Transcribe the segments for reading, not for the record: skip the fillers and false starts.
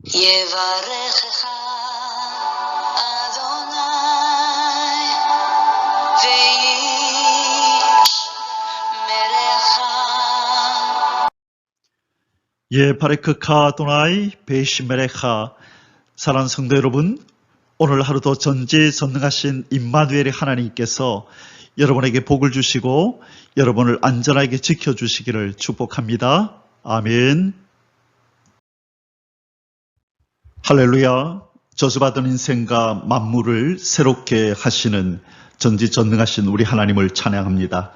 יברכך אדוני וישמרך. 예바레크카 아도나이 베이시메레카. 사랑하는 성도 여러분, 오늘 하루도 전지전능하신 임마누엘의 하나님께서 여러분에게 복을 주시고 여러분을 안전하게 지켜주시기를 축복합니다. 아멘. 할렐루야. 저주받은 인생과 만물을 새롭게 하시는 전지전능하신 우리 하나님을 찬양합니다.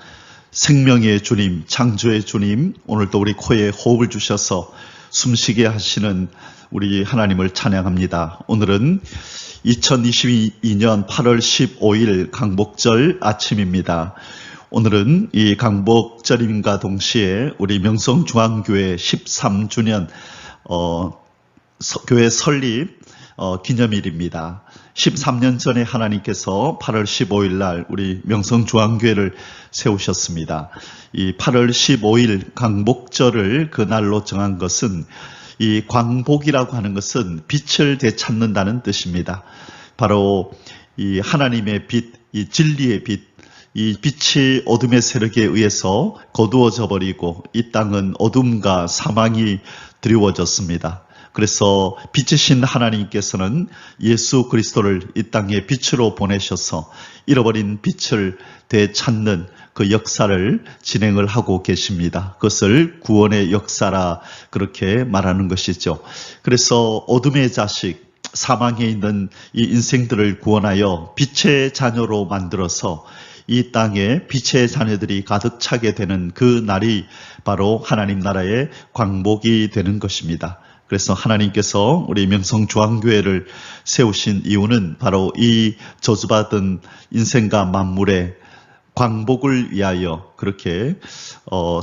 생명의 주님, 창조의 주님, 오늘도 우리 코에 호흡을 주셔서 숨쉬게 하시는 우리 하나님을 찬양합니다. 오늘은 2022년 8월 15일 강복절 아침입니다. 오늘은 이 강복절임과 동시에 우리 명성중앙교회 13주년 교회 설립 기념일입니다. 13년 전에 하나님께서 8월 15일 날 우리 명성중앙교회를 세우셨습니다. 이 8월 15일 강복절을 그 날로 정한 것은 이 광복이라고 하는 것은 빛을 되찾는다는 뜻입니다. 바로 이 하나님의 빛, 이 진리의 빛, 이 빛이 어둠의 세력에 의해서 거두어져 버리고 이 땅은 어둠과 사망이 드리워졌습니다. 그래서 빛이신 하나님께서는 예수 그리스도를 이 땅에 빛으로 보내셔서 잃어버린 빛을 되찾는 그 역사를 진행을 하고 계십니다. 그것을 구원의 역사라 그렇게 말하는 것이죠. 그래서 어둠의 자식, 사망에 있는 이 인생들을 구원하여 빛의 자녀로 만들어서 이 땅에 빛의 자녀들이 가득 차게 되는 그 날이 바로 하나님 나라의 광복이 되는 것입니다. 그래서 하나님께서 우리 명성중앙교회를 세우신 이유는 바로 이 저주받은 인생과 만물의 광복을 위하여 그렇게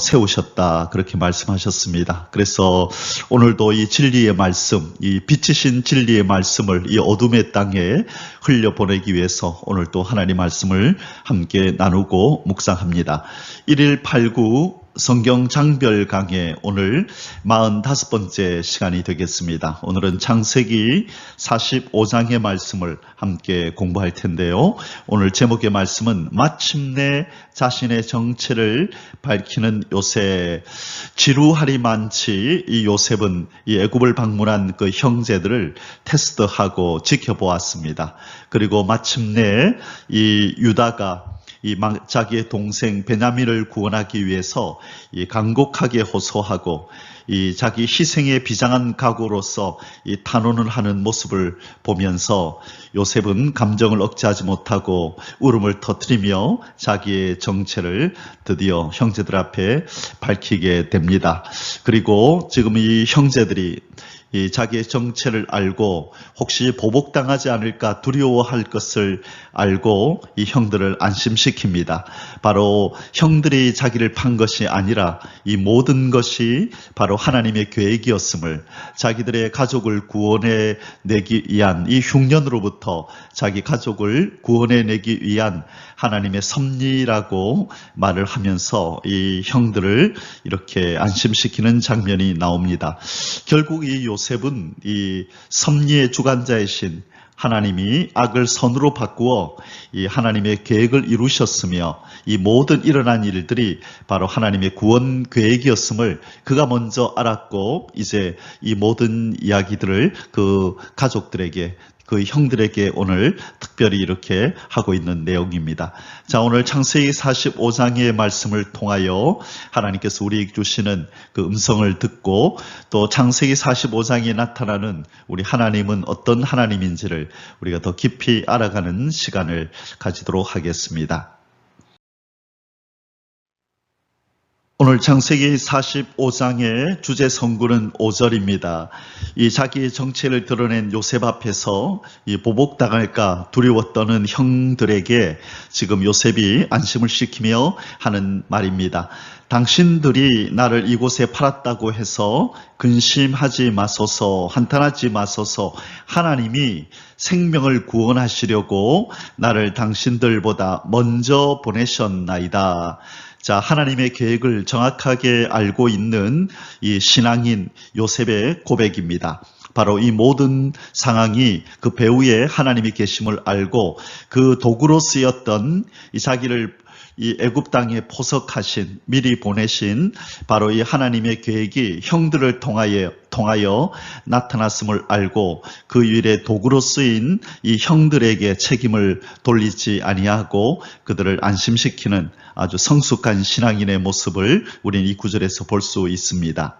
세우셨다 그렇게 말씀하셨습니다. 그래서 오늘도 이 진리의 말씀, 이 빛이신 진리의 말씀을 이 어둠의 땅에 흘려보내기 위해서 오늘도 하나님 말씀을 함께 나누고 묵상합니다. 1.1.8.9 성경 장별 강해 오늘 45번째 시간이 되겠습니다. 오늘은 창세기 45장의 말씀을 함께 공부할 텐데요. 오늘 제목의 말씀은 마침내 자신의 정체를 밝히는 요셉. 지루하리만치 이 요셉은 이 애굽을 방문한 그 형제들을 테스트하고 지켜보았습니다. 그리고 마침내 이 유다가 이 자기의 동생 베냐민을 구원하기 위해서 이 간곡하게 호소하고 이 자기 희생에 비장한 각오로서 이 탄원을 하는 모습을 보면서 요셉은 감정을 억제하지 못하고 울음을 터뜨리며 자기의 정체를 드디어 형제들 앞에 밝히게 됩니다. 그리고 지금 이 형제들이 이 자기의 정체를 알고 혹시 보복당하지 않을까 두려워할 것을 알고 이 형들을 안심시킵니다. 바로 형들이 자기를 판 것이 아니라 이 모든 것이 바로 하나님의 계획이었음을, 자기들의 가족을 구원해 내기 위한 이 흉년으로부터 자기 가족을 구원해 내기 위한 하나님의 섭리라고 말을 하면서 이 형들을 이렇게 안심시키는 장면이 나옵니다. 결국 이 요셉은 이 섭리의 주관자이신 하나님이 악을 선으로 바꾸어 이 하나님의 계획을 이루셨으며 이 모든 일어난 일들이 바로 하나님의 구원 계획이었음을 그가 먼저 알았고 이제 이 모든 이야기들을 그 가족들에게 그 형들에게 오늘 특별히 이렇게 하고 있는 내용입니다. 자, 오늘 창세기 45장의 말씀을 통하여 하나님께서 우리에게 주시는 그 음성을 듣고 또 창세기 45장에 나타나는 우리 하나님은 어떤 하나님인지를 우리가 더 깊이 알아가는 시간을 가지도록 하겠습니다. 오늘 창세기 45장의 주제 성구는 5절입니다. 이 자기의 정체를 드러낸 요셉 앞에서 이 보복당할까 두려워 떠는 형들에게 지금 요셉이 안심을 시키며 하는 말입니다. 당신들이 나를 이곳에 팔았다고 해서 근심하지 마소서, 한탄하지 마소서. 하나님이 생명을 구원하시려고 나를 당신들보다 먼저 보내셨나이다. 자, 하나님의 계획을 정확하게 알고 있는 이 신앙인 요셉의 고백입니다. 바로 이 모든 상황이 그 배후에 하나님이 계심을 알고 그 도구로 쓰였던 이 자기를 이 애굽 땅에 포석하신 미리 보내신 바로 이 하나님의 계획이 형들을 통하여 나타났음을 알고 그 일의 도구로 쓰인 이 형들에게 책임을 돌리지 아니하고 그들을 안심시키는 아주 성숙한 신앙인의 모습을 우리는 이 구절에서 볼 수 있습니다.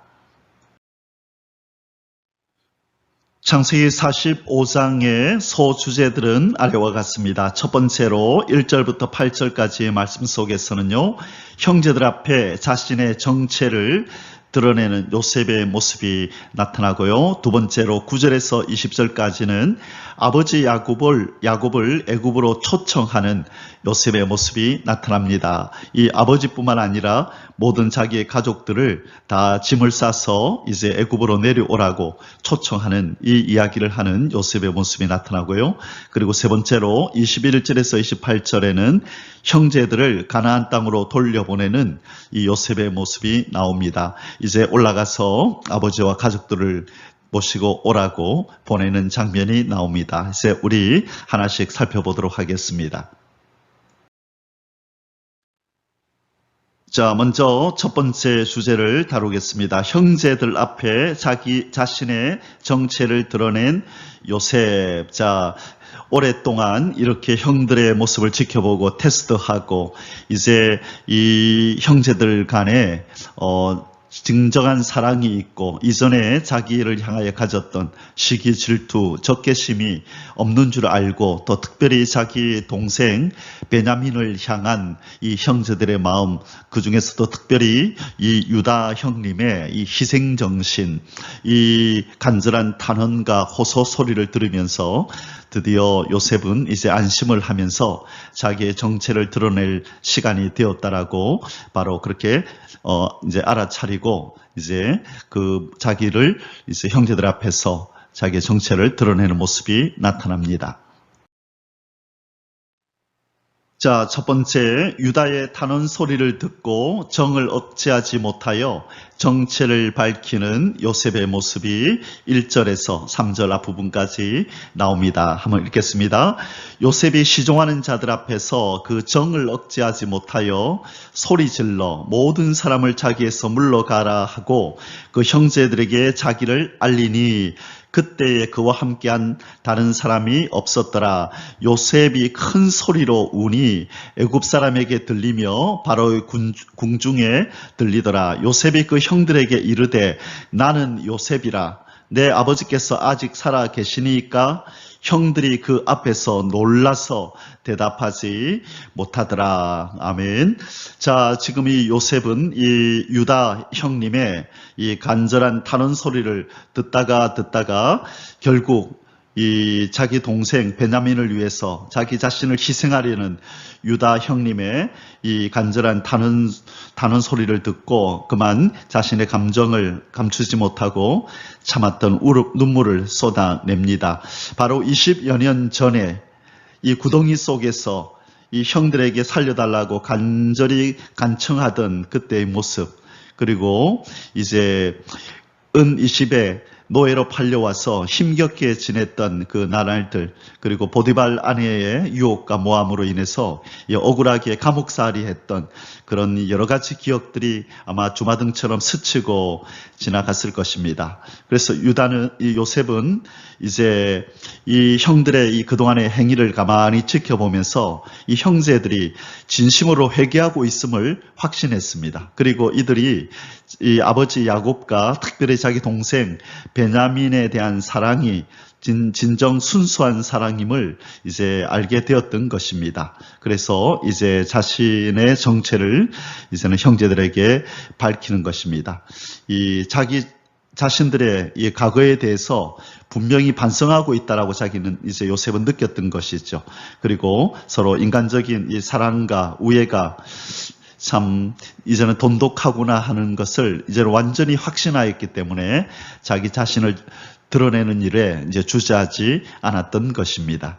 창세기 45장의 소주제들은 아래와 같습니다. 첫 번째로 1절부터 8절까지의 말씀 속에서는요, 형제들 앞에 자신의 정체를 드러내는 요셉의 모습이 나타나고요. 두 번째로 9절에서 20절까지는 아버지 야곱을 애굽으로 초청하는 요셉의 모습이 나타납니다. 이 아버지뿐만 아니라 모든 자기의 가족들을 다 짐을 싸서 이제 애굽으로 내려오라고 초청하는 이 이야기를 하는 요셉의 모습이 나타나고요. 그리고 세 번째로 21절에서 28절에는 형제들을 가나안 땅으로 돌려보내는 이 요셉의 모습이 나옵니다. 이제 올라가서 아버지와 가족들을 모시고 오라고 보내는 장면이 나옵니다. 이제 우리 하나씩 살펴보도록 하겠습니다. 자, 먼저 첫 번째 주제를 다루겠습니다. 형제들 앞에 자기 자신의 정체를 드러낸 요셉. 자, 오랫동안 이렇게 형들의 모습을 지켜보고 테스트하고 이제 이 형제들 간에 진정한 사랑이 있고 이전에 자기를 향하여 가졌던 시기, 질투, 적개심이 없는 줄 알고 또 특별히 자기 동생 베냐민을 향한 이 형제들의 마음, 그 중에서도 특별히 이 유다 형님의 이 희생정신, 이 간절한 탄원과 호소 소리를 들으면서 드디어 요셉은 이제 안심을 하면서 자기의 정체를 드러낼 시간이 되었다라고 바로 그렇게 이제 알아차리고 이제 그 자기를 이제 형제들 앞에서 자기의 정체를 드러내는 모습이 나타납니다. 자, 첫 번째, 유다의 탄원 소리를 듣고 정을 억제하지 못하여 정체를 밝히는 요셉의 모습이 1절에서 3절 앞부분까지 나옵니다. 한번 읽겠습니다. 요셉이 시종하는 자들 앞에서 그 정을 억제하지 못하여 소리질러 모든 사람을 자기에서 물러가라 하고 그 형제들에게 자기를 알리니 그때에 그와 함께한 다른 사람이 없었더라. 요셉이 큰 소리로 우니 애굽 사람에게 들리며 바로의 궁중에 들리더라. 요셉이 그 형들에게 이르되 나는 요셉이라. 내 아버지께서 아직 살아 계시니까 형들이 그 앞에서 놀라서 대답하지 못하더라. 아멘. 자, 지금 이 요셉은 이 유다 형님의 이 간절한 탄원 소리를 듣다가 결국 이 자기 동생 베냐민을 위해서 자기 자신을 희생하려는 유다 형님의 이 간절한 탄원 소리를 듣고 그만 자신의 감정을 감추지 못하고 참았던 눈물을 쏟아냅니다. 바로 20여 년 전에 이 구덩이 속에서 이 형들에게 살려달라고 간절히 간청하던 그때의 모습, 그리고 이제 은 20에 노예로 팔려와서 힘겹게 지냈던 그 나날들, 그리고 보디발 아내의 유혹과 모함으로 인해서 억울하게 감옥살이 했던 그런 여러 가지 기억들이 아마 주마등처럼 스치고 지나갔을 것입니다. 그래서 요셉은 이제 이 형들의 이 그동안의 행위를 가만히 지켜보면서 이 형제들이 진심으로 회개하고 있음을 확신했습니다. 그리고 이들이 이 아버지 야곱과 특별히 자기 동생 베냐민에 대한 사랑이 진정 순수한 사랑임을 이제 알게 되었던 것입니다. 그래서 이제 자신의 정체를 이제는 형제들에게 밝히는 것입니다. 이 자기 자신들의 이 과거에 대해서 분명히 반성하고 있다라고 자기는 이제 요셉은 느꼈던 것이죠. 그리고 서로 인간적인 이 사랑과 우애가 참 이제는 돈독하구나 하는 것을 이제는 완전히 확신하였기 때문에 자기 자신을 드러내는 일에 이제 주저하지 않았던 것입니다.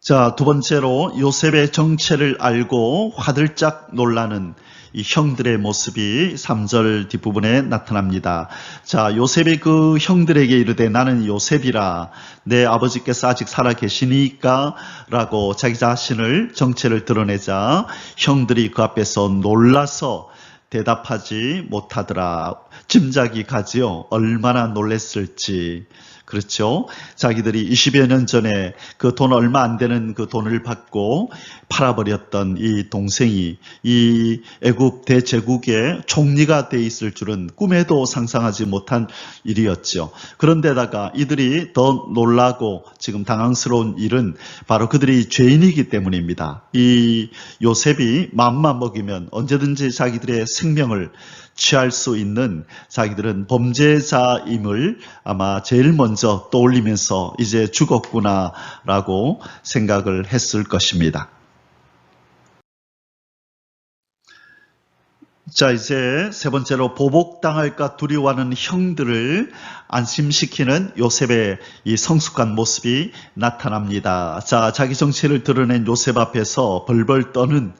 자, 두 번째로 요셉의 정체를 알고 화들짝 놀라는 이 형들의 모습이 3절 뒷부분에 나타납니다. 자, 요셉이 그 형들에게 이르되 나는 요셉이라 내 아버지께서 아직 살아 계시니까 라고 자기 자신을 정체를 드러내자 형들이 그 앞에서 놀라서 대답하지 못하더라. 짐작이 가지요. 얼마나 놀랬을지. 그렇죠. 자기들이 20여 년 전에 그 돈 얼마 안 되는 그 돈을 받고 팔아버렸던 이 동생이 이 애굽 대제국의 총리가 돼 있을 줄은 꿈에도 상상하지 못한 일이었죠. 그런데다가 이들이 더 놀라고 지금 당황스러운 일은 바로 그들이 죄인이기 때문입니다. 이 요셉이 마음만 먹이면 언제든지 자기들의 생명을 취할 수 있는 자기들은 범죄자임을 아마 제일 먼저 떠올리면서 이제 죽었구나라고 생각을 했을 것입니다. 자, 이제 세 번째로 보복당할까 두려워하는 형들을 안심시키는 요셉의 이 성숙한 모습이 나타납니다. 자, 자기 정체를 드러낸 요셉 앞에서 벌벌 떠는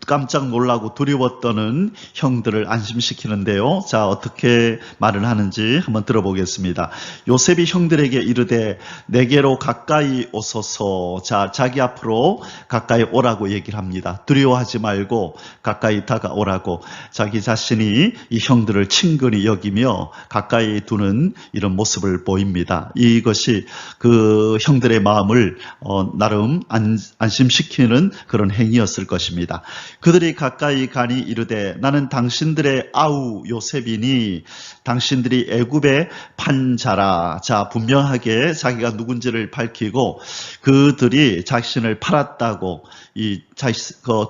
깜짝 놀라고 두려워 떠는 형들을 안심시키는데요. 자, 어떻게 말을 하는지 한번 들어보겠습니다. 요셉이 형들에게 이르되 내게로 가까이 오소서. 자, 자기 앞으로 가까이 오라고 얘기를 합니다. 두려워하지 말고 가까이 다가오라고 자기 자신이 이 형들을 친근히 여기며 가까이 두는 이런 모습을 보입니다. 이것이 그 형들의 마음을 나름 안심시키는 그런 행위였을 것입니다. 그들이 가까이 가니 이르되 나는 당신들의 아우 요셉이니 당신들이 애굽의 판자라. 자, 분명하게 자기가 누군지를 밝히고 그들이 자신을 팔았다고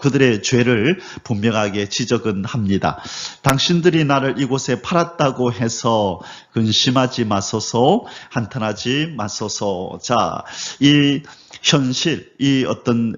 그들의 죄를 분명하게 지적은 합니다. 당신들이 나를 이곳에 팔았다고 해서 근심하지 마소서, 한탄하지 마소서. 자, 이 현실, 이 어떤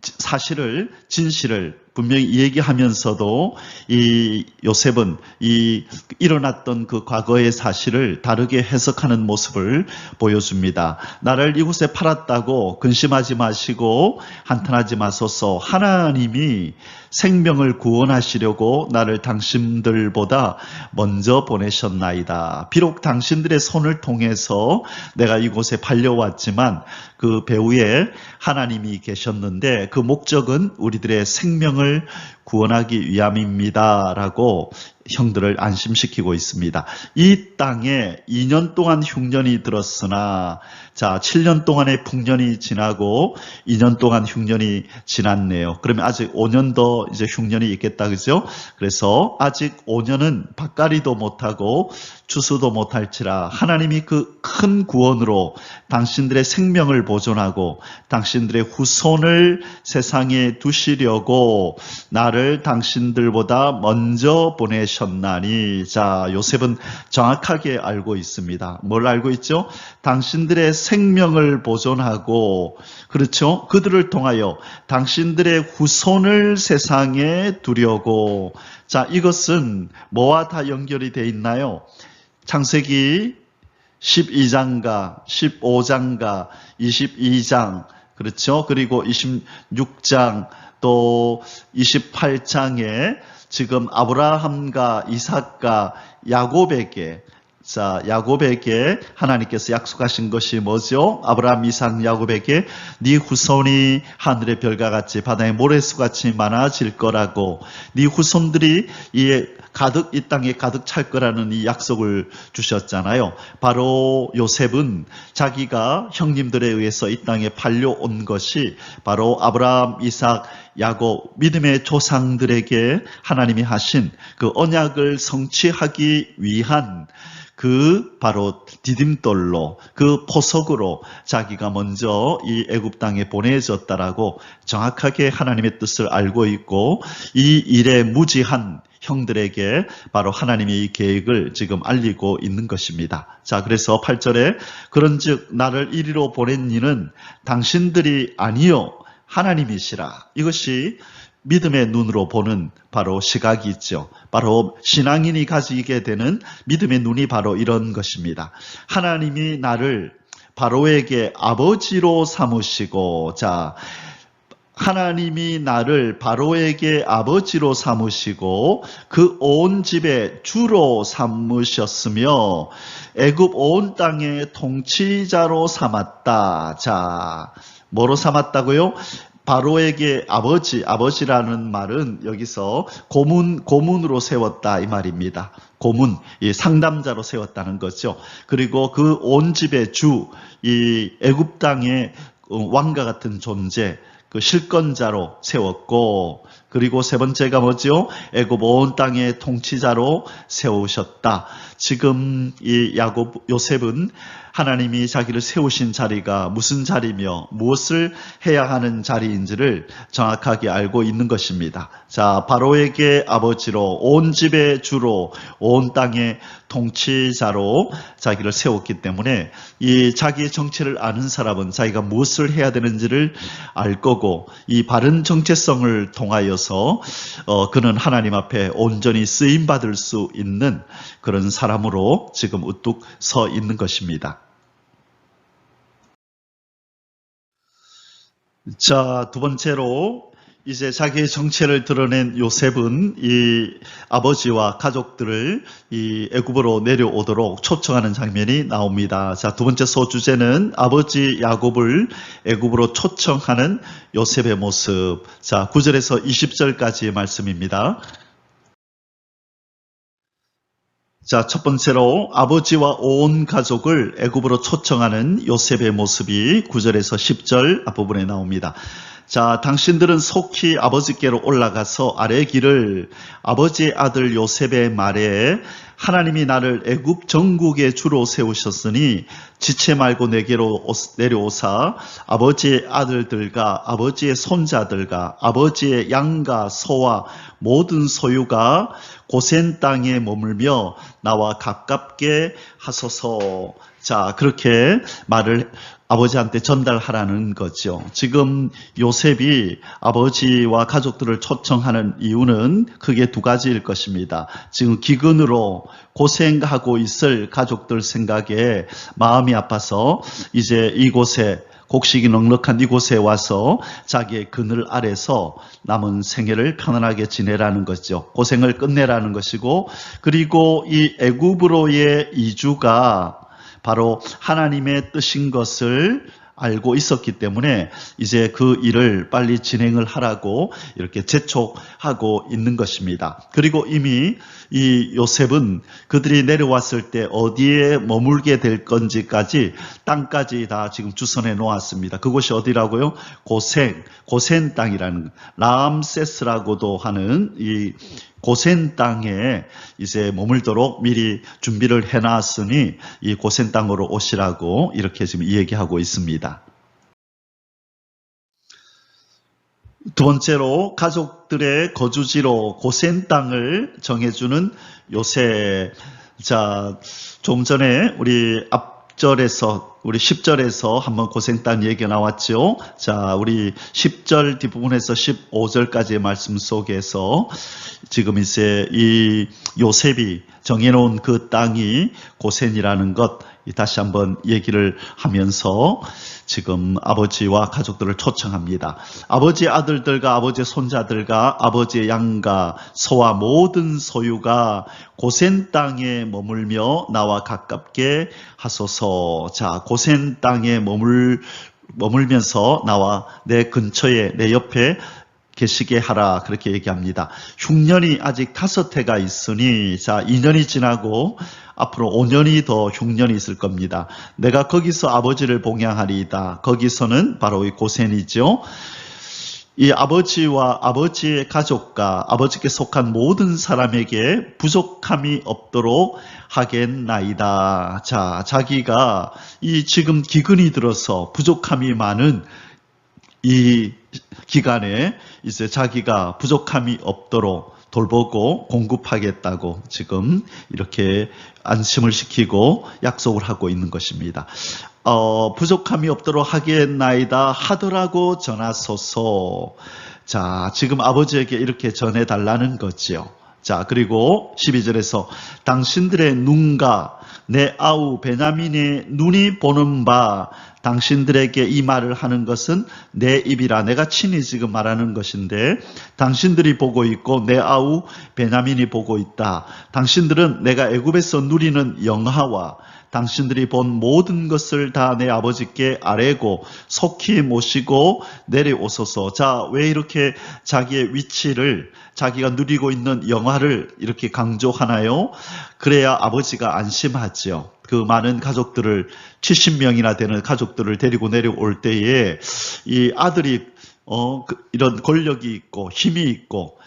사실을, 진실을 분명히 얘기하면서도 이 요셉은 이 일어났던 그 과거의 사실을 다르게 해석하는 모습을 보여줍니다. 나를 이곳에 팔았다고 근심하지 마시고 한탄하지 마소서. 하나님이 생명을 구원하시려고 나를 당신들보다 먼저 보내셨나이다. 비록 당신들의 손을 통해서 내가 이곳에 팔려왔지만 그 배후에 하나님이 계셨는데 그 목적은 우리들의 생명을 구원하기 위함입니다. 라고 형들을 안심시키고 있습니다. 이 땅에 2년 동안 흉년이 들었으나 자, 7년 동안의 풍년이 지나고 2년 동안 흉년이 지났네요. 그러면 아직 5년 더 이제 흉년이 있겠다, 그죠? 그래서 아직 5년은 밭갈이도 못하고 추수도 못할지라 하나님이 그 큰 구원으로 당신들의 생명을 보존하고 당신들의 후손을 세상에 두시려고 나를 당신들보다 먼저 보내셨나니. 자, 요셉은 정확하게 알고 있습니다. 뭘 알고 있죠? 당신들의 생명을 보존하고, 그렇죠? 그들을 통하여 당신들의 후손을 세상에 두려고. 자, 이것은 뭐와 다 연결이 되어 있나요? 창세기 12장과 15장과 22장, 그렇죠? 그리고 26장 또 28장에 지금 아브라함과 이삭과 야곱에게 하나님께서 약속하신 것이 뭐죠? 아브라함, 이삭, 야곱에게 네 후손이 하늘의 별과 같이 바다의 모래수같이 많아질 거라고, 네 후손들이 이 땅에 가득 찰 거라는 이 약속을 주셨잖아요. 바로 요셉은 자기가 형님들에 의해서 이 땅에 팔려온 것이 바로 아브라함, 이삭, 야곱, 믿음의 조상들에게 하나님이 하신 그 언약을 성취하기 위한 그 바로 디딤돌로, 그 포석으로 자기가 먼저 이 애굽 땅에 보내졌다라고 정확하게 하나님의 뜻을 알고 있고, 이 일에 무지한 형들에게 바로 하나님의 이 계획을 지금 알리고 있는 것입니다. 자, 그래서 8절에 그런즉 나를 이리로 보낸 이는 당신들이 아니요 하나님이시라. 이것이 믿음의 눈으로 보는 바로 시각이 있죠. 바로 신앙인이 가지게 되는 믿음의 눈이 바로 이런 것입니다. 하나님이 나를 바로에게 아버지로 삼으시고, 자, 하나님이 나를 바로에게 아버지로 삼으시고 그 온 집의 주로 삼으셨으며 애굽 온 땅의 통치자로 삼았다. 자, 뭐로 삼았다고요? 바로에게 아버지라는 말은 여기서 고문으로 세웠다 이 말입니다. 고문, 이 상담자로 세웠다는 거죠. 그리고 그 온 집의 주, 이 애굽 땅의 왕과 같은 존재, 그 실권자로 세웠고, 그리고 세 번째가 뭐죠? 애굽 온 땅의 통치자로 세우셨다. 지금 이 요셉은 하나님이 자기를 세우신 자리가 무슨 자리며 무엇을 해야 하는 자리인지를 정확하게 알고 있는 것입니다. 자, 바로에게 아버지로, 온 집의 주로, 온 땅의 통치자로 자기를 세웠기 때문에 이 자기의 정체를 아는 사람은 자기가 무엇을 해야 되는지를 알 거고, 이 바른 정체성을 통하여서 그는 하나님 앞에 온전히 쓰임 받을 수 있는 그런 사람으로 지금 우뚝 서 있는 것입니다. 자, 두 번째로 이제 자기의 정체를 드러낸 요셉은 이 아버지와 가족들을 이 애굽으로 내려오도록 초청하는 장면이 나옵니다. 자, 두 번째 소주제는 아버지 야곱을 애굽으로 초청하는 요셉의 모습. 자, 9절에서 20절까지의 말씀입니다. 자, 첫 번째로 아버지와 온 가족을 애굽으로 초청하는 요셉의 모습이 9절에서 10절 앞부분에 나옵니다. 자, 당신들은 속히 아버지께로 올라가서 아래 길을 아버지의 아들 요셉의 말에 하나님이 나를 애굽 전국의 주로 세우셨으니 지체 말고 내게로 내려오사 아버지의 아들들과 아버지의 손자들과 아버지의 양과 소와 모든 소유가 고센 땅에 머물며 나와 가깝게 하소서. 자, 그렇게 말을 아버지한테 전달하라는 거죠. 지금 요셉이 아버지와 가족들을 초청하는 이유는 크게 두 가지일 것입니다. 지금 기근으로 고생하고 있을 가족들 생각에 마음이 아파서 이제 이곳에 곡식이 넉넉한 이곳에 와서 자기의 그늘 아래서 남은 생애를 편안하게 지내라는 거죠. 고생을 끝내라는 것이고, 그리고 이 애굽으로의 이주가 바로 하나님의 뜻인 것을 알고 있었기 때문에 이제 그 일을 빨리 진행을 하라고 이렇게 재촉하고 있는 것입니다. 그리고 이미 이 요셉은 그들이 내려왔을 때 어디에 머물게 될 건지까지 땅까지 다 지금 주선해 놓았습니다. 그곳이 어디라고요? 고센 땅이라는, 라암세스라고도 하는 이 고센 땅에 이제 머물도록 미리 준비를 해놨으니 이 고센 땅으로 오시라고 이렇게 지금 얘기하고 있습니다. 두 번째로 가족들의 거주지로 고센 땅을 정해주는 요셉. 자, 좀 전에 우리 앞절에서 우리 10절에서 한번 고센 땅 얘기가 나왔죠. 자, 우리 10절 뒷부분에서 15절까지의 말씀 속에서 지금 이제 이 요셉이 정해놓은 그 땅이 고센이라는 것 다시 한번 얘기를 하면서 지금 아버지와 가족들을 초청합니다. 아버지의 아들들과 아버지의 손자들과 아버지의 양과 소와 모든 소유가 고센 땅에 머물며 나와 가깝게 하소서. 자, 고센 땅에 머물면서 나와 내 근처에, 내 옆에 계시게 하라, 그렇게 얘기합니다. 흉년이 아직 5해가 있으니, 자, 2년이 지나고 앞으로 5년이 더 흉년이 있을 겁니다. 내가 거기서 아버지를 봉양하리이다. 거기서는 바로 이 고센이죠. 이 아버지와 아버지의 가족과 아버지께 속한 모든 사람에게 부족함이 없도록 하겠나이다. 자, 자기가 이 지금 기근이 들어서 부족함이 많은 이 기간에 이제 자기가 부족함이 없도록 돌보고 공급하겠다고 지금 이렇게 안심을 시키고 약속을 하고 있는 것입니다. 부족함이 없도록 하겠나이다 하더라고 전하소서. 자, 지금 아버지에게 이렇게 전해달라는 거죠. 자, 그리고 12절에서 당신들의 눈과 내 아우 베냐민의 눈이 보는 바 당신들에게 이 말을 하는 것은 내 입이라. 내가 친히 지금 말하는 것인데 당신들이 보고 있고 내 아우 베냐민이 보고 있다. 당신들은 내가 애굽에서 누리는 영화와 당신들이 본 모든 것을 다 내 아버지께 아뢰고 속히 모시고 내려오소서. 자, 왜 이렇게 자기의 위치를, 자기가 누리고 있는 영화를 이렇게 강조하나요? 그래야 아버지가 안심하죠. 그 많은 가족들을, 70명이나 되는 가족들을 데리고 내려올 때에 이 아들이 이런 권력이 있고 힘이 있고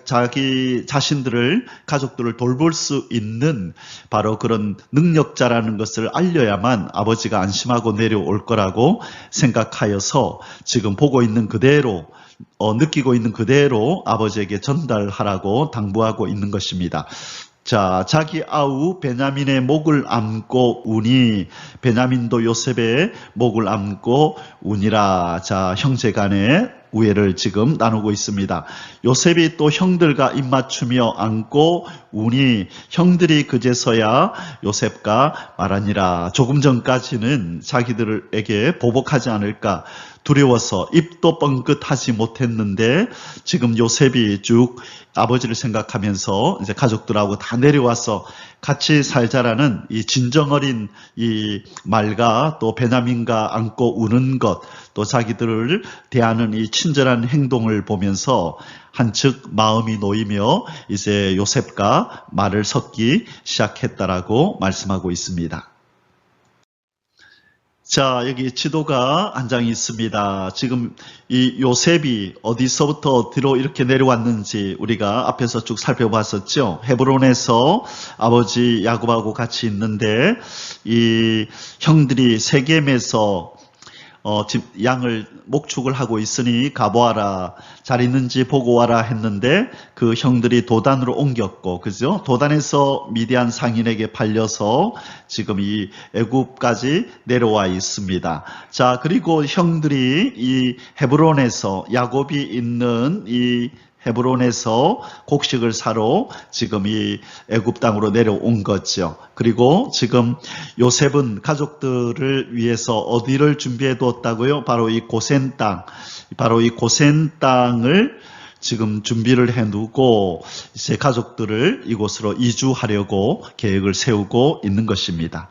자기 자신들을, 가족들을 돌볼 수 있는 바로 그런 능력자라는 것을 알려야만 아버지가 안심하고 내려올 거라고 생각하여서 지금 보고 있는 그대로, 느끼고 있는 그대로 아버지에게 전달하라고 당부하고 있는 것입니다. 자, 자기 아우 베냐민의 목을 안고 우니, 베냐민도 요셉의 목을 안고 우니라. 자, 형제간의 우애를 지금 나누고 있습니다. 요셉이 또 형들과 입맞추며 안고 우니 형들이 그제서야 요셉과 말하니라. 조금 전까지는 자기들에게 보복하지 않을까 두려워서 입도 뻥긋하지 못했는데 지금 요셉이 쭉 아버지를 생각하면서 이제 가족들하고 다 내려와서 같이 살자라는 이 진정어린 이 말과 또 베냐민과 안고 우는 것, 또 자기들을 대하는 이 친절한 행동을 보면서 한측 마음이 놓이며 이제 요셉과 말을 섞기 시작했다라고 말씀하고 있습니다. 자, 여기 지도가 한 장이 있습니다. 지금 이 요셉이 어디서부터 어디로 이렇게 내려왔는지 우리가 앞에서 쭉 살펴봤었죠. 헤브론에서 아버지 야곱하고 같이 있는데 이 형들이 세겜에서 양을 목축을 하고 있으니 가보아라, 잘 있는지 보고 와라 했는데 그 형들이 도단으로 옮겼고, 그죠? 도단에서 미디안 상인에게 팔려서 지금 이 애굽까지 내려와 있습니다. 자, 그리고 형들이 이 헤브론에서, 야곱이 있는 이 헤브론에서 곡식을 사러 지금 이 애굽 땅으로 내려온 거죠. 그리고 지금 요셉은 가족들을 위해서 어디를 준비해 두었다고요? 바로 이 고센 땅, 바로 이 고센 땅을 지금 준비를 해 두고 이제 가족들을 이곳으로 이주하려고 계획을 세우고 있는 것입니다.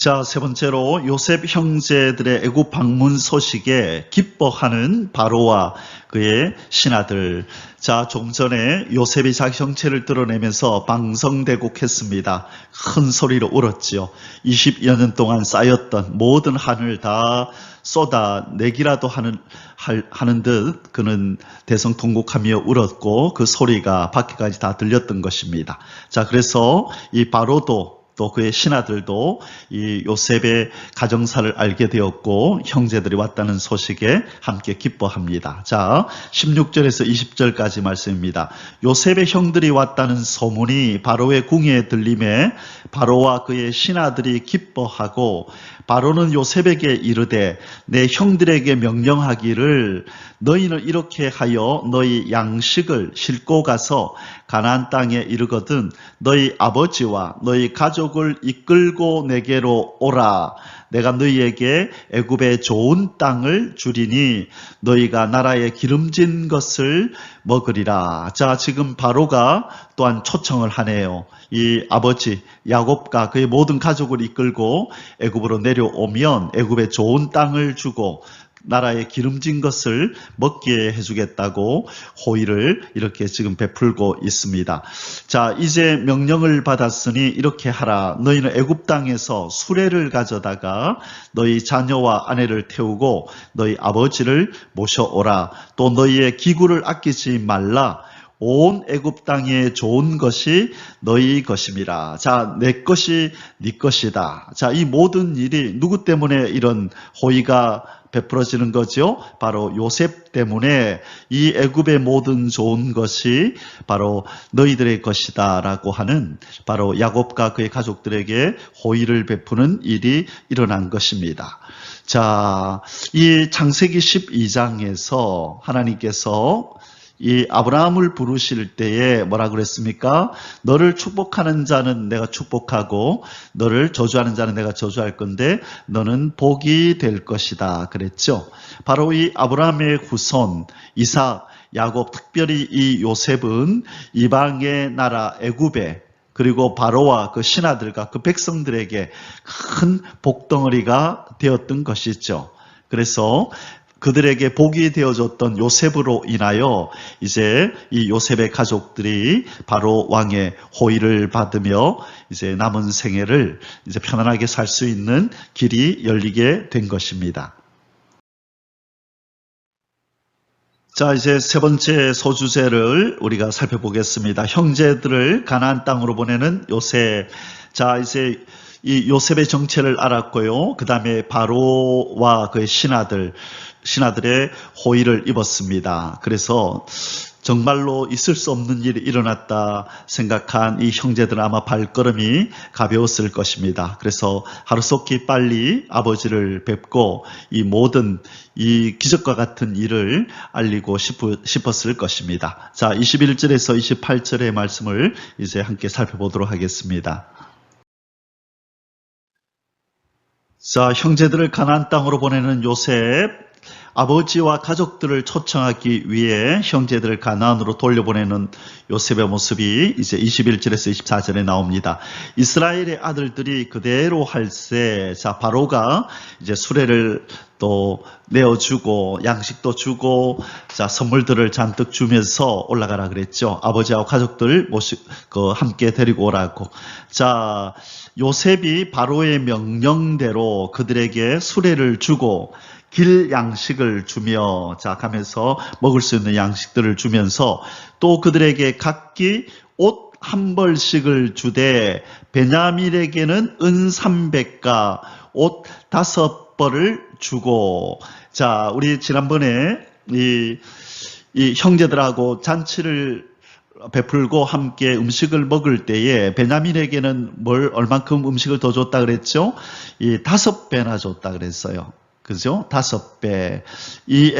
자, 세 번째로 요셉 형제들의 애굽 방문 소식에 기뻐하는 바로와 그의 신하들. 자, 좀 전에 요셉이 자기 형체를 드러내면서 방성대곡했습니다. 큰 소리로 울었지요. 20여 년 동안 쌓였던 모든 한을 다 쏟아내기라도 하는 듯 그는 대성통곡하며 울었고 그 소리가 밖에까지 다 들렸던 것입니다. 자, 그래서 이 바로도 또 그의 신하들도 이 요셉의 가정사를 알게 되었고 형제들이 왔다는 소식에 함께 기뻐합니다. 자, 16절에서 20절까지 말씀입니다. 요셉의 형들이 왔다는 소문이 바로의 궁에 들림에 바로와 그의 신하들이 기뻐하고 바로는 요셉에게 이르되 내 형들에게 명령하기를 너희는 이렇게 하여 너희 양식을 싣고 가서 가나안 땅에 이르거든 너희 아버지와 너희 가족을 이끌고 내게로 오라. 내가 너희에게 애굽의 좋은 땅을 주리니 너희가 나라의 기름진 것을 먹으리라. 자, 지금 바로가 또한 초청을 하네요. 이 아버지 야곱과 그의 모든 가족을 이끌고 애굽으로 내려오면 애굽의 좋은 땅을 주고 나라의 기름진 것을 먹게 해주겠다고 호의를 이렇게 지금 베풀고 있습니다. 자, 이제 명령을 받았으니 이렇게 하라. 너희는 애굽 땅에서 수레를 가져다가 너희 자녀와 아내를 태우고 너희 아버지를 모셔오라. 또 너희의 기구를 아끼지 말라. 온 애굽 땅에 좋은 것이 너희 것임이라. 자, 내 것이 네 것이다. 자, 이 모든 일이 누구 때문에 이런 호의가 베풀어지는 거죠? 바로 요셉 때문에 이 애굽의 모든 좋은 것이 바로 너희들의 것이다 라고 하는 바로 야곱과 그의 가족들에게 호의를 베푸는 일이 일어난 것입니다. 자, 이 창세기 12장에서 하나님께서 이 아브라함을 부르실 때에 뭐라 그랬습니까? 너를 축복하는 자는 내가 축복하고 너를 저주하는 자는 내가 저주할 건데 너는 복이 될 것이다 그랬죠. 바로 이 아브라함의 후손 이삭, 야곱, 특별히 이 요셉은 이방의 나라 애굽에 그리고 바로와 그 신하들과 그 백성들에게 큰 복덩어리가 되었던 것이죠. 그래서 그들에게 복이 되어줬던 요셉으로 인하여 이제 이 요셉의 가족들이 바로 왕의 호의를 받으며 이제 남은 생애를 이제 편안하게 살 수 있는 길이 열리게 된 것입니다. 자, 이제 세 번째 소주제를 우리가 살펴보겠습니다. 형제들을 가나안 땅으로 보내는 요셉. 자, 이제 이 요셉의 정체를 알았고요. 그 다음에 바로와 그의 신하들의 호의를 입었습니다. 그래서 정말로 있을 수 없는 일이 일어났다 생각한 이 형제들은 아마 발걸음이 가벼웠을 것입니다. 그래서 하루속히 빨리 아버지를 뵙고 이 모든 이 기적과 같은 일을 알리고 싶었을 것입니다. 자, 21절에서 28절의 말씀을 이제 함께 살펴보도록 하겠습니다. 자, 형제들을 가나안 땅으로 보내는 요셉, 아버지와 가족들을 초청하기 위해 형제들을 가나안으로 돌려보내는 요셉의 모습이 이제 21절에서 24절에 나옵니다. 이스라엘의 아들들이 그대로 할세. 자, 바로가 이제 수레를 또 내어주고 양식도 주고 자 선물들을 잔뜩 주면서 올라가라 그랬죠. 아버지하고 가족들 함께 데리고 오라고. 자, 요셉이 바로의 명령대로 그들에게 수레를 주고 길 양식을 주며 자 가면서 먹을 수 있는 양식들을 주면서 또 그들에게 각기 옷 한 벌씩을 주되 베냐민에게는 은 300가 옷 5벌을 주고. 자, 우리 지난번에 이 형제들하고 잔치를 베풀고 함께 음식을 먹을 때에 베냐민에게는 얼만큼 음식을 더 줬다 그랬죠? 5배나 줬다 그랬어요. 그죠? 5배. 이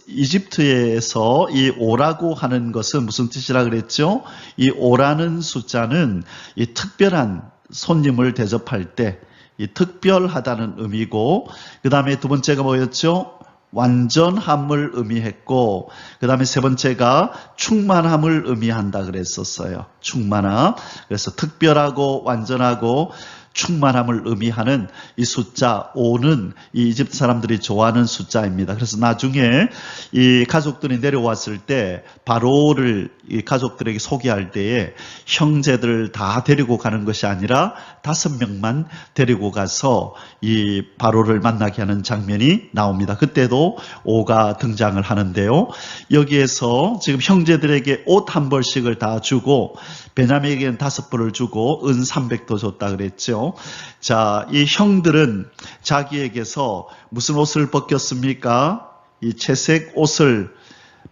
이집트에서 이 오라고 하는 것은 무슨 뜻이라 그랬죠? 이 오라는 숫자는 이 특별한 손님을 대접할 때 이 특별하다는 의미고, 그 다음에 두 번째가 뭐였죠? 완전함을 의미했고, 그 다음에 세 번째가 충만함을 의미한다 그랬었어요. 충만함. 그래서 특별하고 완전하고 충만함을 의미하는 이 숫자 5는 이 이집트 사람들이 좋아하는 숫자입니다. 그래서 나중에 이 가족들이 내려왔을 때 바로를 이 가족들에게 소개할 때에 형제들을 다 데리고 가는 것이 아니라 5명만 데리고 가서 이 바로를 만나게 하는 장면이 나옵니다. 그때도 5가 등장을 하는데요. 여기에서 지금 형제들에게 옷 한 벌씩을 다 주고 베냐민에게는 5벌을 주고 은 300도 줬다 그랬죠. 자, 이 형들은 자기에게서 무슨 옷을 벗겼습니까? 이 채색 옷을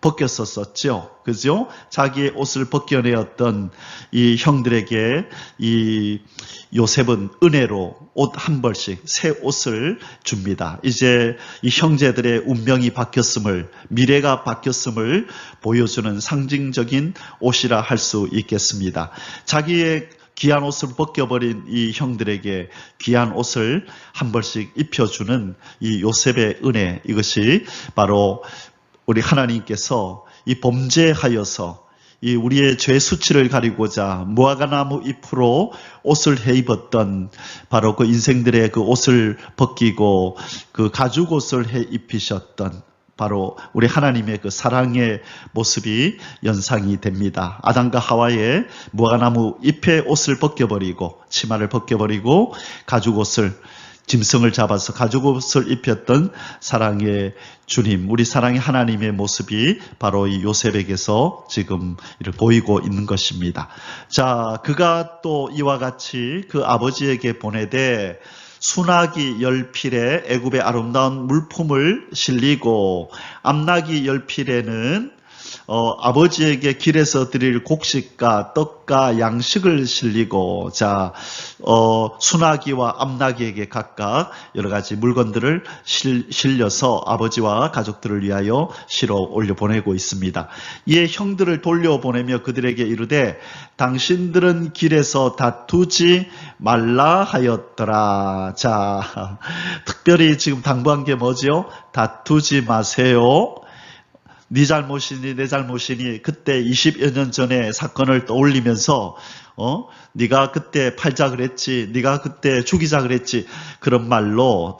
벗겼었죠. 그죠? 자기의 옷을 벗겨내었던 이 형들에게 이 요셉은 은혜로 옷 한 벌씩 새 옷을 줍니다. 이제 이 형제들의 운명이 바뀌었음을, 미래가 바뀌었음을 보여주는 상징적인 옷이라 할 수 있겠습니다. 자기의 귀한 옷을 벗겨버린 이 형들에게 귀한 옷을 한 벌씩 입혀주는 이 요셉의 은혜, 이것이 바로 우리 하나님께서 이 범죄하여서 이 우리의 죄 수치를 가리고자 무화과나무 잎으로 옷을 해 입었던 바로 그 인생들의 그 옷을 벗기고 그 가죽 옷을 해 입히셨던 바로 우리 하나님의 그 사랑의 모습이 연상이 됩니다. 아담과 하와의 무화과나무 잎의 옷을 벗겨버리고 치마를 벗겨버리고 가죽 옷을 짐승을 잡아서 가죽 옷을 입혔던 사랑의 주님, 우리 사랑의 하나님의 모습이 바로 이 요셉에게서 지금 보이고 있는 것입니다. 자, 그가 또 이와 같이 그 아버지에게 보내되 순하기 10필에 애굽의 아름다운 물품을 실리고 암나기 10필에는 아버지에게 길에서 드릴 곡식과 떡과 양식을 실리고, 자, 순아기와 암나기에게 각각 여러 가지 물건들을 실려서 아버지와 가족들을 위하여 실어 올려 보내고 있습니다. 이에 형들을 돌려보내며 그들에게 이르되 당신들은 길에서 다투지 말라 하였더라. 자, 특별히 지금 당부한 게 뭐죠? 다투지 마세요. 네 잘못이니 내 잘못이니 그때 20여 년 전에 사건을 떠올리면서 네가 그때 팔자 그랬지, 네가 그때 죽이자 그랬지, 그런 말로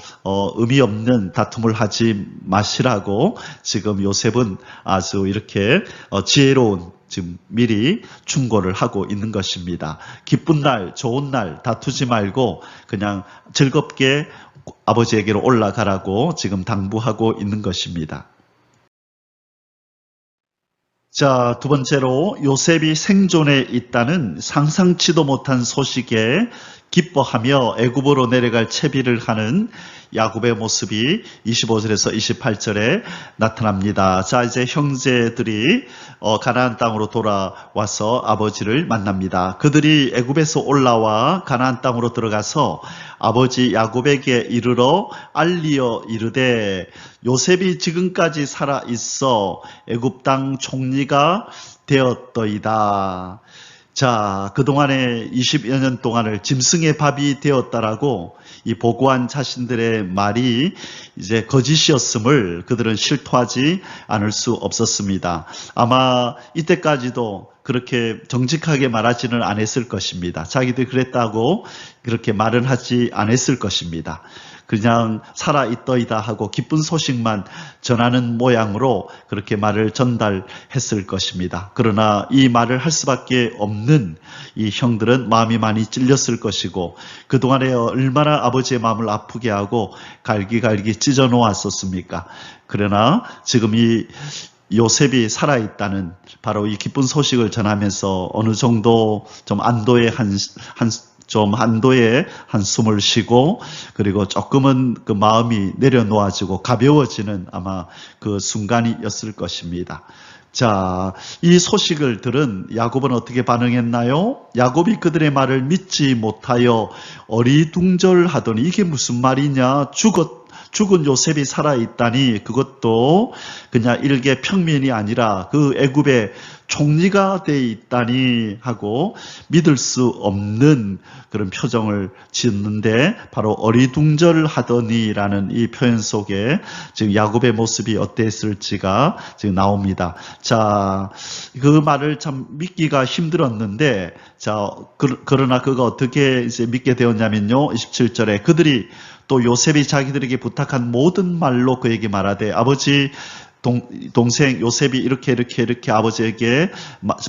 의미 없는 다툼을 하지 마시라고 지금 요셉은 아주 이렇게 지혜로운 지금 미리 충고를 하고 있는 것입니다. 기쁜 날, 좋은 날 다투지 말고 그냥 즐겁게 아버지에게로 올라가라고 지금 당부하고 있는 것입니다. 자, 두 번째로 요셉이 생존해 있다는 상상치도 못한 소식에 기뻐하며 애굽으로 내려갈 채비를 하는 야곱의 모습이 25절에서 28절에 나타납니다. 자, 이제 형제들이 가나안 땅으로 돌아와서 아버지를 만납니다. 그들이 애굽에서 올라와 가나안 땅으로 들어가서 아버지 야곱에게 이르러 알리어 이르되 요셉이 지금까지 살아 있어 애굽 땅 총리가 되었더이다. 자, 그동안에 20여 년 동안을 짐승의 밥이 되었다라고 이 보고한 자신들의 말이 이제 거짓이었음을 그들은 실토하지 않을 수 없었습니다. 아마 이때까지도 그렇게 정직하게 말하지는 않았을 것입니다. 자기들이 그랬다고 그렇게 말은 하지 않았을 것입니다. 그냥 살아있더이다 하고 기쁜 소식만 전하는 모양으로 그렇게 말을 전달했을 것입니다. 그러나 이 말을 할 수밖에 없는 이 형들은 마음이 많이 찔렸을 것이고 그동안에 얼마나 아버지의 마음을 아프게 하고 갈기갈기 찢어 놓았었습니까? 그러나 지금 이 요셉이 살아있다는 바로 이 기쁜 소식을 전하면서 어느 정도 좀 안도의 한도의 한숨을 쉬고 그리고 조금은 그 마음이 내려놓아지고 가벼워지는 아마 그 순간이었을 것입니다. 자, 이 소식을 들은 야곱은 어떻게 반응했나요? 야곱이 그들의 말을 믿지 못하여 어리둥절하더니 이게 무슨 말이냐? 죽은 요셉이 살아있다니 그것도 그냥 일개 평민이 아니라 그 애굽의 총리가 돼 있다니 하고 믿을 수 없는 그런 표정을 짓는데 바로 어리둥절하더니라는 이 표현 속에 지금 야곱의 모습이 어땠을지가 지금 나옵니다. 자, 그 말을 참 믿기가 힘들었는데 자, 그러나 그가 어떻게 이제 믿게 되었냐면요. 27절에 그들이 또 요셉이 자기들에게 부탁한 모든 말로 그에게 말하되 아버지 동생 요셉이 이렇게 아버지에게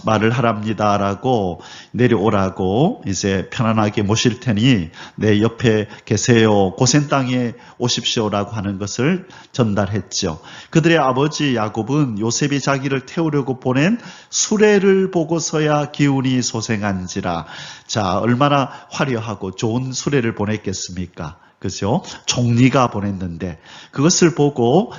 말을 하랍니다라고 내려오라고 이제 편안하게 모실 테니 내 옆에 계세요. 고센 땅에 오십시오라고 하는 것을 전달했죠. 그들의 아버지 야곱은 요셉이 자기를 태우려고 보낸 수레를 보고서야 기운이 소생한지라. 자, 얼마나 화려하고 좋은 수레를 보냈겠습니까? 그죠? 총리가 보냈는데 그것을 보고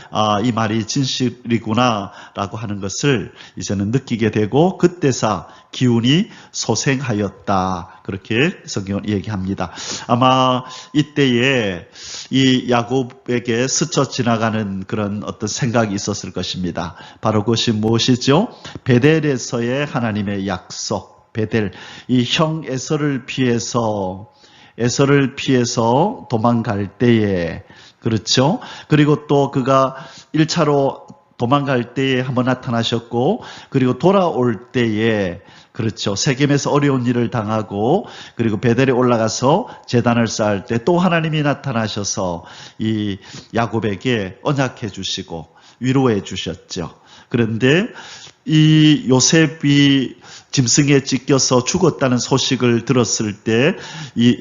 이 말이 진실이구나라고 하는 것을 이제는 느끼게 되고 그때서 기운이 소생하였다. 그렇게 성경은 얘기합니다. 아마 이때에 이 야곱에게 스쳐 지나가는 그런 어떤 생각이 있었을 것입니다. 바로 그것이 무엇이죠? 베델에서의 하나님의 약속. 베델, 이 형 에서를 피해서 도망갈 때에 그렇죠. 그리고 또 그가 1차로 도망갈 때에 한번 나타나셨고 그리고 돌아올 때에 그렇죠. 세겜에서 어려운 일을 당하고 그리고 베델에 올라가서 제단을 쌓을 때 또 하나님이 나타나셔서 이 야곱에게 언약해 주시고 위로해 주셨죠. 그런데 이 요셉이 짐승에 찢겨서 죽었다는 소식을 들었을 때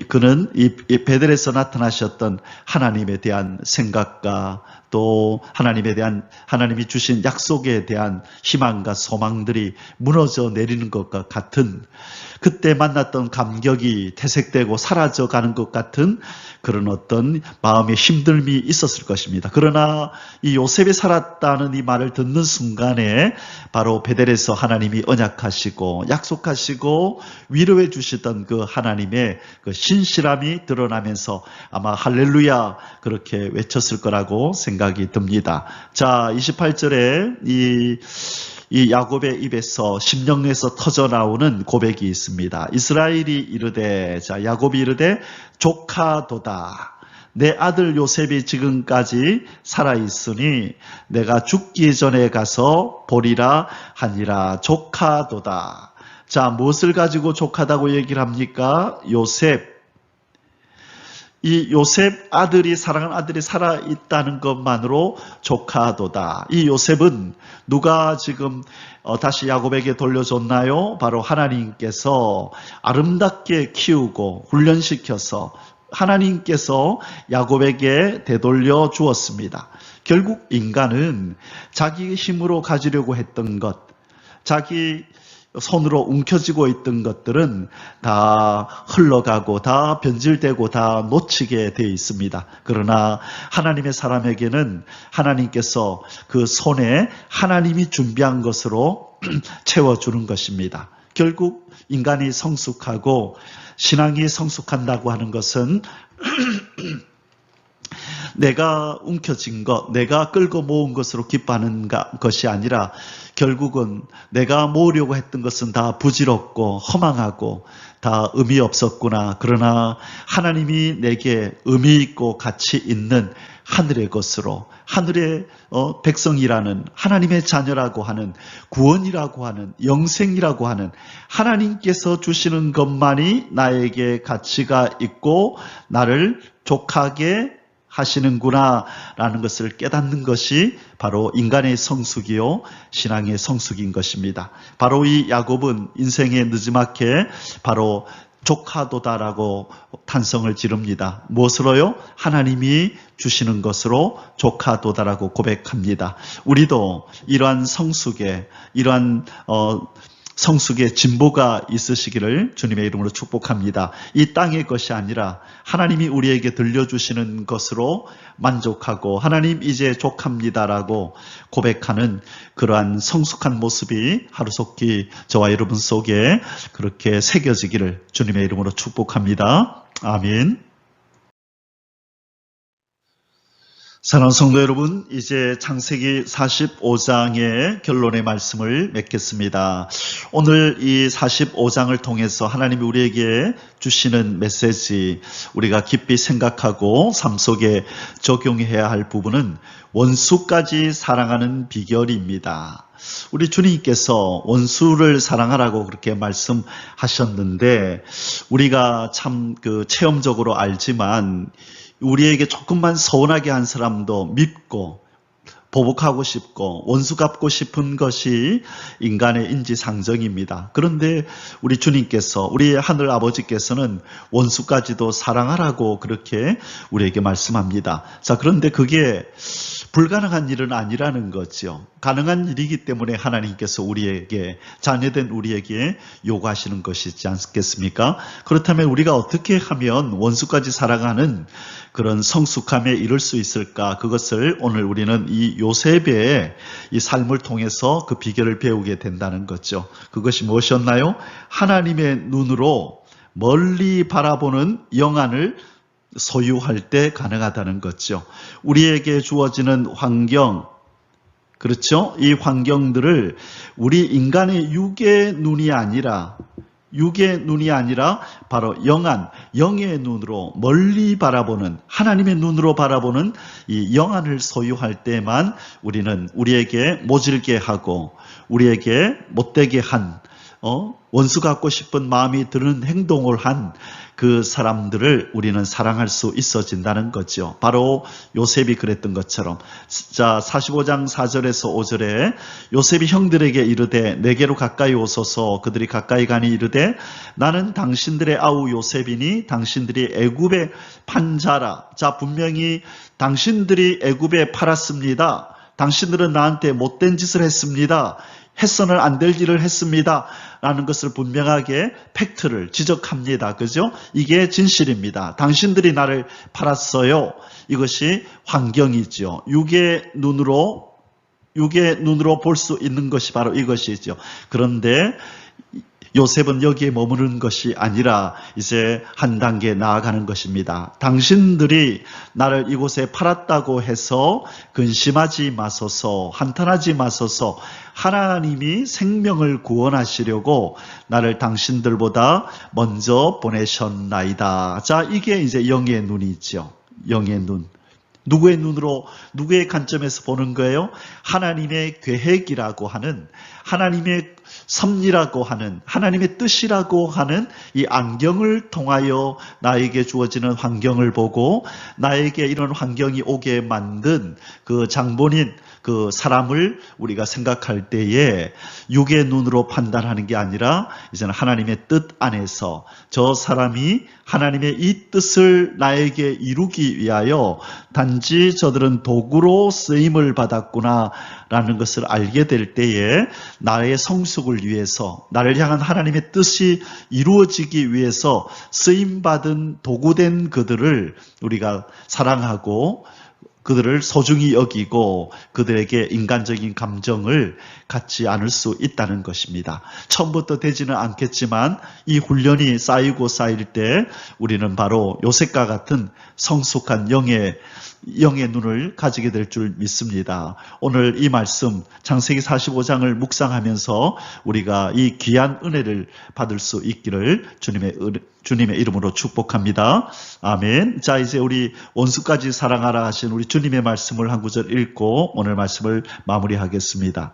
그는 이 베델에서 나타나셨던 하나님에 대한 생각과 또 하나님이 주신 약속에 대한 희망과 소망들이 무너져 내리는 것과 같은 그때 만났던 감격이 퇴색되고 사라져가는 것 같은 그런 어떤 마음의 힘듦이 있었을 것입니다. 그러나 이 요셉이 살았다는 이 말을 듣는 순간에 바로 바로 베델에서 하나님이 언약하시고 약속하시고 위로해 주시던 그 하나님의 그 신실함이 드러나면서 아마 할렐루야 그렇게 외쳤을 거라고 생각이 듭니다. 자, 28절에 이 야곱의 입에서 심령에서 터져 나오는 고백이 있습니다. 이스라엘이 이르되, 자, 야곱이 이르되 조카도다. 내 아들 요셉이 지금까지 살아있으니 내가 죽기 전에 가서 보리라 하니라. 조카도다. 자, 무엇을 가지고 조카다고 얘기를 합니까? 요셉. 이 요셉 아들이, 사랑하는 아들이 살아있다는 것만으로 조카도다. 이 요셉은 누가 지금 다시 야곱에게 돌려줬나요? 바로 하나님께서 아름답게 키우고 훈련시켜서 하나님께서 야곱에게 되돌려 주었습니다. 결국 인간은 자기 힘으로 가지려고 했던 것, 자기 손으로 움켜쥐고 있던 것들은 다 흘러가고 다 변질되고 다 놓치게 되어 있습니다. 그러나 하나님의 사람에게는 하나님께서 그 손에 하나님이 준비한 것으로 채워주는 것입니다. 결국 인간이 성숙하고 신앙이 성숙한다고 하는 것은 내가 움켜쥔 것, 내가 끌고 모은 것으로 기뻐하는 것이 아니라 결국은 내가 모으려고 했던 것은 다 부질없고 허망하고 다 의미 없었구나. 그러나 하나님이 내게 의미 있고 가치 있는 하늘의 것으로, 하늘의 백성이라는, 하나님의 자녀라고 하는, 구원이라고 하는, 영생이라고 하는 하나님께서 주시는 것만이 나에게 가치가 있고 나를 족하게 하시는구나 라는 것을 깨닫는 것이 바로 인간의 성숙이요 신앙의 성숙인 것입니다. 바로 이 야곱은 인생의 느지막에 바로 조카도다라고 탄성을 지릅니다. 무엇으로요? 하나님이 주시는 것으로 조카도다라고 고백합니다. 우리도 이러한 성숙에, 이러한 성숙의 진보가 있으시기를 주님의 이름으로 축복합니다. 이 땅의 것이 아니라 하나님이 우리에게 들려주시는 것으로 만족하고 하나님 이제 족합니다라고 고백하는 그러한 성숙한 모습이 하루속히 저와 여러분 속에 그렇게 새겨지기를 주님의 이름으로 축복합니다. 아멘. 사랑하는 성도 여러분, 이제 창세기 45장의 결론의 말씀을 맺겠습니다. 오늘 이 45장을 통해서 하나님이 우리에게 주시는 메시지, 우리가 깊이 생각하고 삶 속에 적용해야 할 부분은 원수까지 사랑하는 비결입니다. 우리 주님께서 원수를 사랑하라고 그렇게 말씀하셨는데 우리가 참 체험적으로 알지만 우리에게 조금만 서운하게 한 사람도 밉고 보복하고 싶고 원수 갚고 싶은 것이 인간의 인지상정입니다. 그런데 우리 주님께서, 우리 하늘 아버지께서는 원수까지도 사랑하라고 그렇게 우리에게 말씀합니다. 자, 그런데 그게 불가능한 일은 아니라는 거죠. 가능한 일이기 때문에 하나님께서 우리에게, 자녀된 우리에게 요구하시는 것이지 않겠습니까? 그렇다면 우리가 어떻게 하면 원수까지 사랑하는 그런 성숙함에 이를 수 있을까? 그것을 오늘 우리는 이 요셉의 이 삶을 통해서 그 비결을 배우게 된다는 거죠. 그것이 무엇이었나요? 하나님의 눈으로 멀리 바라보는 영안을 소유할 때 가능하다는 거죠. 우리에게 주어지는 환경, 그렇죠? 이 환경들을 우리 인간의 육의 눈이 아니라 바로 영안, 영의 눈으로 멀리 바라보는, 하나님의 눈으로 바라보는 이 영안을 소유할 때만 우리는 우리에게 모질게 하고 우리에게 못되게 한 원수 갖고 싶은 마음이 드는 행동을 한 그 사람들을 우리는 사랑할 수 있어진다는 거죠. 바로 요셉이 그랬던 것처럼. 자, 45장 4절에서 5절에 요셉이 형들에게 이르되 내게로 가까이 오소서. 그들이 가까이 가니 이르되 나는 당신들의 아우 요셉이니 당신들이 애굽에 판 자라. 자, 분명히 당신들이 애굽에 팔았습니다. 당신들은 나한테 못된 짓을 했습니다. 해서는 안 될 일을 했습니다. 라는 것을 분명하게 팩트를 지적합니다. 그죠? 이게 진실입니다. 당신들이 나를 팔았어요. 이것이 환경이죠. 육의 눈으로 육의 눈으로 볼 수 있는 것이 바로 이것이죠. 그런데 요셉은 여기에 머무르는 것이 아니라 이제 한 단계 나아가는 것입니다. 당신들이 나를 이곳에 팔았다고 해서 근심하지 마소서, 한탄하지 마소서. 하나님이 생명을 구원하시려고 나를 당신들보다 먼저 보내셨나이다. 자, 이게 이제 영의 눈이죠. 영의 눈. 누구의 눈으로, 누구의 관점에서 보는 거예요? 하나님의 계획이라고 하는, 하나님의 섭리라고 하는, 하나님의 뜻이라고 하는 이 안경을 통하여 나에게 주어지는 환경을 보고 나에게 이런 환경이 오게 만든 그 장본인, 그 사람을 우리가 생각할 때에 육의 눈으로 판단하는 게 아니라 이제는 하나님의 뜻 안에서 저 사람이 하나님의 이 뜻을 나에게 이루기 위하여 단지 저들은 도구로 쓰임을 받았구나 라는 것을 알게 될 때에 나의 성숙을 위해서, 나를 향한 하나님의 뜻이 이루어지기 위해서 쓰임받은 도구된 그들을 우리가 사랑하고 그들을 소중히 여기고 그들에게 인간적인 감정을 갖지 않을 수 있다는 것입니다. 처음부터 되지는 않겠지만 이 훈련이 쌓이고 쌓일 때 우리는 바로 요셉과 같은 성숙한 영의 눈을 가지게 될 줄 믿습니다. 오늘 이 말씀 창세기 45장을 묵상하면서 우리가 이 귀한 은혜를 받을 수 있기를 주님의 이름으로 축복합니다. 아멘. 자, 이제 우리 원수까지 사랑하라 하신 우리 주님의 말씀을 한 구절 읽고 오늘 말씀을 마무리하겠습니다.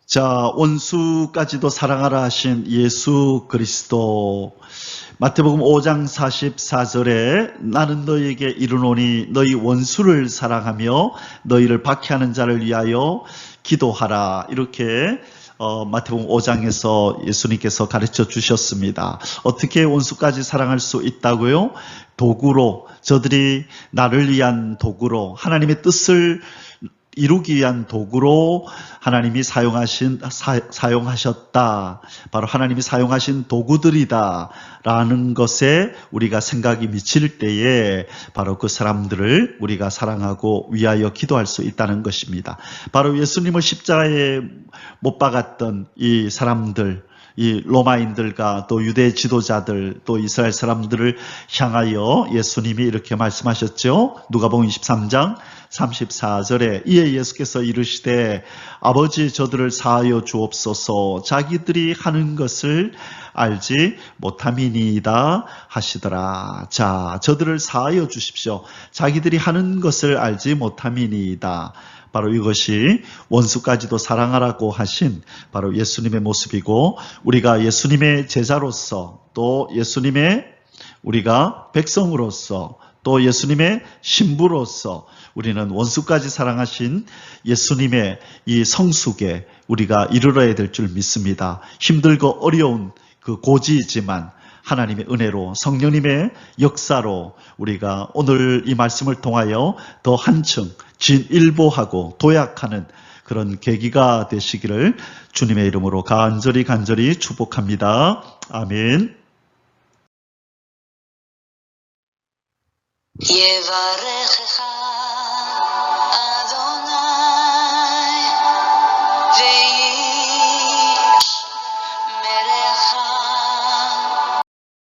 자, 원수까지도 사랑하라 하신 예수 그리스도. 마태복음 5장 44절에 나는 너희에게 이르노니 너희 원수를 사랑하며 너희를 박해하는 자를 위하여 기도하라. 이렇게 마태복음 5장에서 예수님께서 가르쳐 주셨습니다. 어떻게 원수까지 사랑할 수 있다고요? 도구로, 저들이 나를 위한 도구로, 하나님의 뜻을 이루기 위한 도구로 하나님이 사용하셨다. 바로 하나님이 사용하신 도구들이다. 라는 것에 우리가 생각이 미칠 때에 바로 그 사람들을 우리가 사랑하고 위하여 기도할 수 있다는 것입니다. 바로 예수님을 십자가에 못 박았던 이 사람들, 이 로마인들과 또 유대 지도자들 또 이스라엘 사람들을 향하여 예수님이 이렇게 말씀하셨죠. 누가복음 23장 34절에 이에 예수께서 이르시되 아버지 저들을 사하여 주옵소서 자기들이 하는 것을 알지 못함이니이다 하시더라. 자, 저들을 사하여 주십시오. 자기들이 하는 것을 알지 못함이니이다. 바로 이것이 원수까지도 사랑하라고 하신 바로 예수님의 모습이고 우리가 예수님의 제자로서 또 예수님의 우리가 백성으로서 또 예수님의 신부로서 우리는 원수까지 사랑하신 예수님의 이 성숙에 우리가 이르러야 될 줄 믿습니다. 힘들고 어려운 그 고지이지만 하나님의 은혜로 성령님의 역사로 우리가 오늘 이 말씀을 통하여 더 한층 진일보하고 도약하는 그런 계기가 되시기를 주님의 이름으로 간절히 축복합니다. 아멘. 예바레